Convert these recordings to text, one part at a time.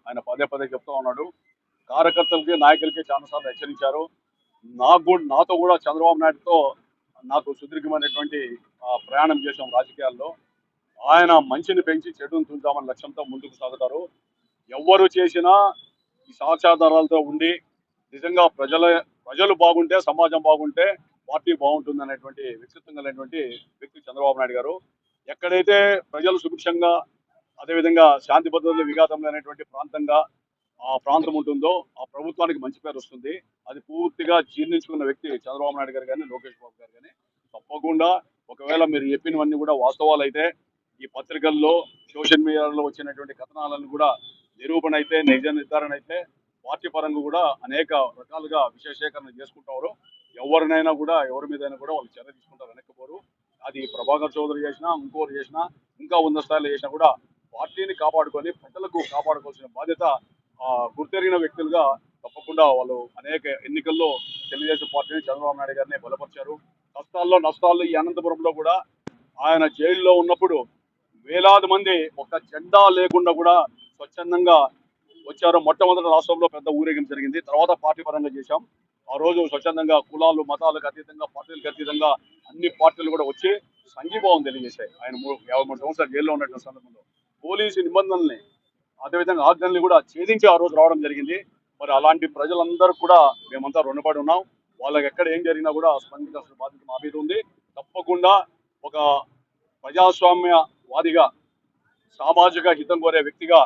ఆయన పదే పదే చెప్తా ఉన్నాడు. కార్యకర్తలకి నాయకులకి చాలాసార్లు హెచ్చరించారు. నాతో కూడా చంద్రబాబు నాయుడుతో నాకు సుదీర్ఘమైనటువంటి ప్రయాణం చేశాం రాజకీయాల్లో. ఆయన మంచిని పెంచి చెడును తుంచామన్న లక్ష్యంతో ముందుకు సాగుతారు. ఎవ్వరు చేసినా ఈ సాక్ష్యాధారాలతో ఉండి నిజంగా ప్రజలు బాగుంటే సమాజం బాగుంటే పార్టీ బాగుంటుంది అనేటువంటి వ్యక్తిత్వం కలిగినటువంటి వ్యక్తి చంద్రబాబు నాయుడు గారు. ఎక్కడైతే ప్రజలు సుభిక్షంగా అదేవిధంగా శాంతి భద్రతలు విఘాతం లేనటువంటి ప్రాంతంగా ఆ ప్రాంతం ఉంటుందో ఆ ప్రభుత్వానికి మంచి పేరు వస్తుంది. అది పూర్తిగా జీర్ణించుకున్న వ్యక్తి చంద్రబాబు నాయుడు గారు కానీ లోకేష్ బాబు గారు కానీ. తప్పకుండా ఒకవేళ మీరు చెప్పినవన్నీ కూడా వాస్తవాలు అయితే ఈ పత్రికల్లో సోషల్ మీడియాలో వచ్చినటువంటి కథనాలను కూడా నిరూపణ అయితే నిజ నిర్ధారణ అయితే పార్టీ పరంగా కూడా అనేక రకాలుగా విశేషీకరణ చేసుకుంటారు. ఎవరినైనా కూడా ఎవరి మీదైనా కూడా వాళ్ళు చర్య తీసుకుంటారు, వెనక్కిపోరు. అది ప్రభాకర్ చౌదరి చేసినా ఇంకోరు చేసినా ఇంకా ఉన్న స్థాయిలో చేసినా కూడా పార్టీని కాపాడుకొని ప్రజలకు కాపాడుకోవాల్సిన బాధ్యత గుర్తెరిగిన వ్యక్తులుగా తప్పకుండా వాళ్ళు అనేక ఎన్నికల్లో తెలుగుదేశం పార్టీని చంద్రబాబు నాయుడు గారిని బలపరిచారు. కష్టాల్లో నష్టాల్లో ఈ అనంతపురంలో కూడా ఆయన జైల్లో ఉన్నప్పుడు వేలాది మంది ఒక జెండా లేకుండా కూడా స్వచ్ఛందంగా వచ్చారు. మొట్టమొదటి రాష్ట్రంలో పెద్ద ఊరేగింపు జరిగింది. తర్వాత పార్టీ పరంగా చేశాం. ఆ రోజు స్వచ్ఛందంగా కులాలు మతాలకు అతీతంగా పార్టీలకు అతీతంగా అన్ని పార్టీలు కూడా వచ్చి సంఘీభావం తెలియజేశాయి. ఆయన 53 సంవత్సరాలు జైల్లో ఉన్నటువంటి సందర్భంలో పోలీసు నిబంధనల్ని అదేవిధంగా ఆజ్ఞల్ని కూడా ఛేదించి ఆ రోజు రావడం జరిగింది. మరి అలాంటి ప్రజలందరూ కూడా మేమంతా రుణపడి ఉన్నాం. వాళ్ళకి ఎక్కడ ఏం జరిగినా కూడా స్పందించాల్సిన బాధ్యత మా మీద ఉంది. తప్పకుండా ఒక ప్రజాస్వామ్యవాదిగా సామాజిక హితం కోరే వ్యక్తిగా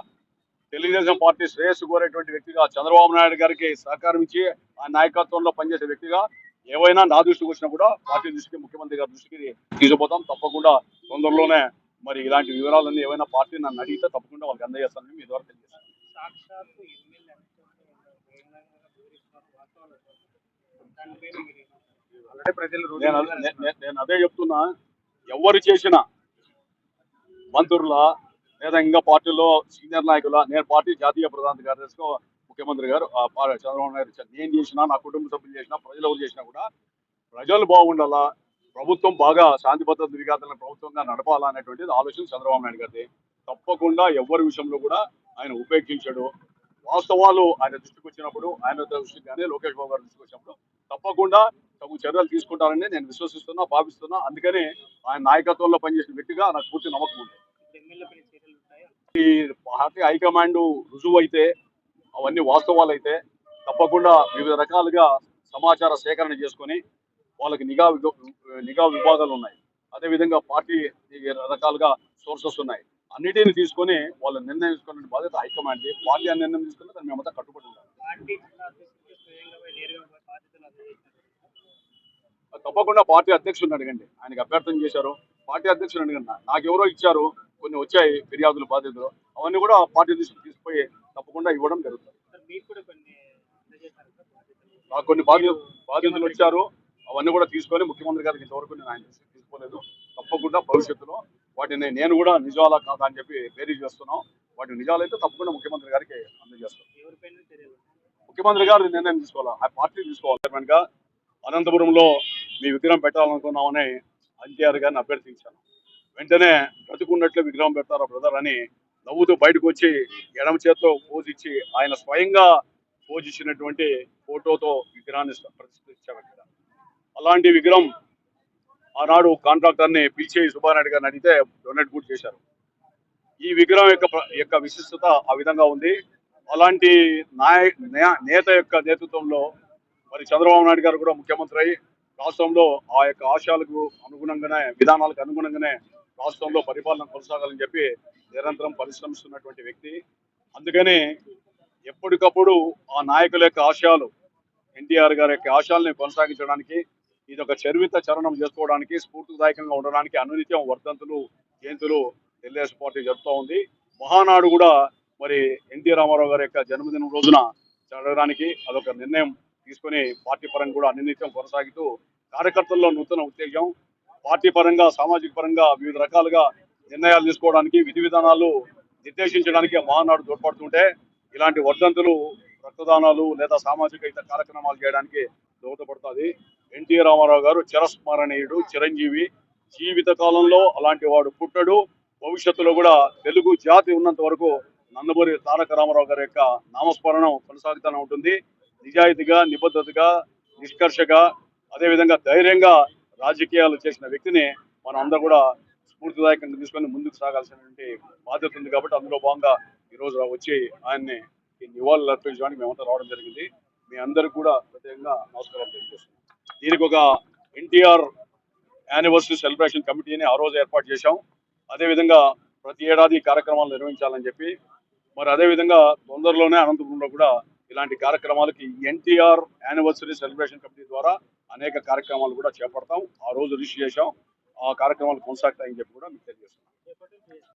తెలుగుదేశం పార్టీ శ్రేయస్సు కోరేటువంటి వ్యక్తిగా చంద్రబాబు నాయుడు గారికి సహకారం ఇచ్చి ఆ నాయకత్వంలో పనిచేసే వ్యక్తిగా ఏవైనా నా దృష్టికి వచ్చినా కూడా పార్టీ దృష్టికి ముఖ్యమంత్రి గారి దృష్టికి తీసుకుపోతాం. తప్పకుండా తొందరలోనే మరి ఇలాంటి వివరాలన్నీ ఏమైనా పార్టీ నన్ను అడిగితే తప్పకుండా వాళ్ళకి అందజేస్తానని మీ ద్వారా తెలియజేస్తాను. నేను అదే చెప్తున్నా, ఎవరు చేసినా మంత్రుల లేదా ఇంకా పార్టీలో సీనియర్ నాయకుల, నేను పార్టీ జాతీయ ప్రధాన కార్యదర్శిగా ముఖ్యమంత్రి గారు చంద్రబాబు నాయుడు ఇచ్చారు. నేను చేసినా నా కుటుంబ సభ్యులు చేసినా ప్రజలు ఎవరు చేసినా కూడా ప్రజలు బాగుండాలా, ప్రభుత్వం బాగా శాంతి భద్రత విఘాతాలను ప్రభుత్వంగా నడపాలా అనేటువంటిది ఆలోచన చంద్రబాబు నాయుడు గారిది. తప్పకుండా ఎవరి విషయంలో కూడా ఆయన ఉపేక్షించాడు. వాస్తవాలు ఆయన దృష్టికి వచ్చినప్పుడు, ఆయన దృష్టికి కానీ లోకేష్ బాబు గారి దృష్టికి వచ్చినప్పుడు తప్పకుండా తగు చర్యలు తీసుకుంటారని నేను విశ్వసిస్తున్నా, భావిస్తున్నా. అందుకని ఆయన నాయకత్వంలో పనిచేసిన వ్యక్తిగా నాకు పూర్తి నమ్మకం ఉంది. ఈ పార్టీ హైకమాండ్ రుజువు అయితే, అవన్నీ వాస్తవాలు అయితే తప్పకుండా వివిధ రకాలుగా సమాచార సేకరణ చేసుకొని వాళ్ళకి నిఘా విభాగాలు ఉన్నాయి. అదేవిధంగా పార్టీ రకాలుగా సోర్సెస్ ఉన్నాయి. అన్నిటిని తీసుకొని వాళ్ళు నిర్ణయం తీసుకునే బాధ్యత హైకమాండ్. పార్టీ ఆ నిర్ణయం తీసుకుని దాన్ని మేమంతా కట్టుబడి ఉంటాం. తప్పకుండా పార్టీ అధ్యక్షుడిని అడగండి, ఆయనకి అభ్యర్థన చేశారు. పార్టీ అధ్యక్షుడిని అడగండి. నాకెవరో ఇచ్చారు, కొన్ని వచ్చాయి ఫిర్యాదులు బాధ్యతలు, అవన్నీ కూడా పార్టీ తీసుకుపోయి తప్పకుండా ఇవ్వడం జరుగుతుంది. నాకు కొన్ని బాధ్యతలు వచ్చారు, అవన్నీ కూడా తీసుకొని ముఖ్యమంత్రి గారికి ఇంతవరకు నేను ఆయన తీసుకోలేదు. తప్పకుండా భవిష్యత్తులో వాటిని నేను కూడా నిజాలా కాదా అని చెప్పి బేరీజ్ చేస్తున్నాం. వాటి నిజాలైతే తప్పకుండా ముఖ్యమంత్రి గారికి అందజేస్తాం. ముఖ్యమంత్రి గారు నిర్ణయం తీసుకోవాలి, ఆ పార్టీ తీసుకోవాలి. అనంతపురంలో మీ విగ్రహం పెట్టాలనుకున్నామని ఎన్టీఆర్ గారిని అభ్యర్థించాను. వెంటనే బ్రతుకున్నట్లు విగ్రహం పెడతారా బ్రదర్ అని నవ్వుతూ బయటకు వచ్చి ఎడమ చేత్తో పోజ్ ఇచ్చి ఆయన స్వయంగా పోజ్ ఇచ్చినటువంటి ఫోటోతో విగ్రహాన్ని ప్రతిష్ఠించారు. అలాంటి విగ్రహం ఆనాడు కాంట్రాక్టర్ని పిలిచి సుబ్బారెడ్డి గారిని అడిగితే డొనేట్ కూడా చేశారు. ఈ విగ్రహం యొక్క విశిష్టత ఆ విధంగా ఉంది. అలాంటి నేత యొక్క నేతృత్వంలో మరి చంద్రబాబు నాయుడు గారు కూడా ముఖ్యమంత్రి అయి రాష్ట్రంలో ఆ యొక్క ఆశయాలకు అనుగుణంగానే, విధానాలకు అనుగుణంగానే రాష్ట్రంలో పరిపాలన కొనసాగాలని చెప్పి నిరంతరం పరిశ్రమిస్తున్నటువంటి వ్యక్తి. అందుకని ఎప్పటికప్పుడు ఆ నాయకుల యొక్క ఆశయాలు, ఎన్టీఆర్ గారి యొక్క ఆశయాల్ని కొనసాగించడానికి, ఇది ఒక చరిత్ర చరణం చేసుకోవడానికి, స్ఫూర్తిదాయకంగా ఉండడానికి అనునిత్యం వర్ధంతులు జయంతులు తెలుగుదేశం పార్టీ జరుపుతూ ఉంది. మహానాడు కూడా మరి ఎన్టీ రామారావు గారి యొక్క జన్మదినం రోజున జరగడానికి అదొక నిర్ణయం తీసుకొని పార్టీ పరంగా కూడా అనునిత్యం కొనసాగుతూ కార్యకర్తల్లో నూతన ఉత్తేజం, పార్టీ పరంగా సామాజిక పరంగా వివిధ రకాలుగా నిర్ణయాలు తీసుకోవడానికి, విధి విధానాలు నిర్దేశించడానికి మహానాడు తోడ్పడుతుంటే ఇలాంటి వర్ధంతులు, రక్తదానాలు లేదా సామాజిక హిత కార్యక్రమాలు చేయడానికి దోహదపడుతుంది. ఎన్టీ రామారావు గారు చిరస్మరణీయుడు, చిరంజీవి. జీవిత కాలంలో అలాంటి వాడు పుట్టడు. భవిష్యత్తులో కూడా తెలుగు జాతి ఉన్నంత వరకు నందమూరి తారక రామారావు గారి యొక్క నామస్మరణం కొనసాగుతూనే ఉంటుంది. నిజాయితీగా, నిబద్ధతగా, నిష్కర్షగా, అదేవిధంగా ధైర్యంగా రాజకీయాలు చేసిన వ్యక్తిని మనం అందరూ కూడా స్ఫూర్తిదాయకంగా తీసుకొని ముందుకు సాగాల్సినటువంటి బాధ్యత ఉంది. కాబట్టి అందులో భాగంగా ఈరోజు వచ్చి ఆయన్ని ఈ నివాళులు అర్పించడానికి మేమంతా రావడం జరిగింది. మీ అందరికి కూడా ప్రత్యేకంగా నమస్కారాలు తెలియజేస్తున్నాం. దీనికి ఒక ఎన్టీఆర్ యానివర్సరీ సెలబ్రేషన్ కమిటీని ఆ రోజు ఏర్పాటు చేశాం. అదేవిధంగా ప్రతి ఏడాది కార్యక్రమాలు నిర్వహించాలని చెప్పి, మరి అదేవిధంగా తొందరలోనే అనంతపురంలో కూడా ఇలాంటి కార్యక్రమాలకి ఎన్టీఆర్ యానివర్సరీ సెలబ్రేషన్ కమిటీ ద్వారా అనేక కార్యక్రమాలు కూడా చేపడతాం. ఆ రోజు రిజిస్టర్ చేశాం. ఆ కార్యక్రమాలు కొనసాగుతాయని చెప్పి కూడా మీకు తెలియజేస్తున్నాం.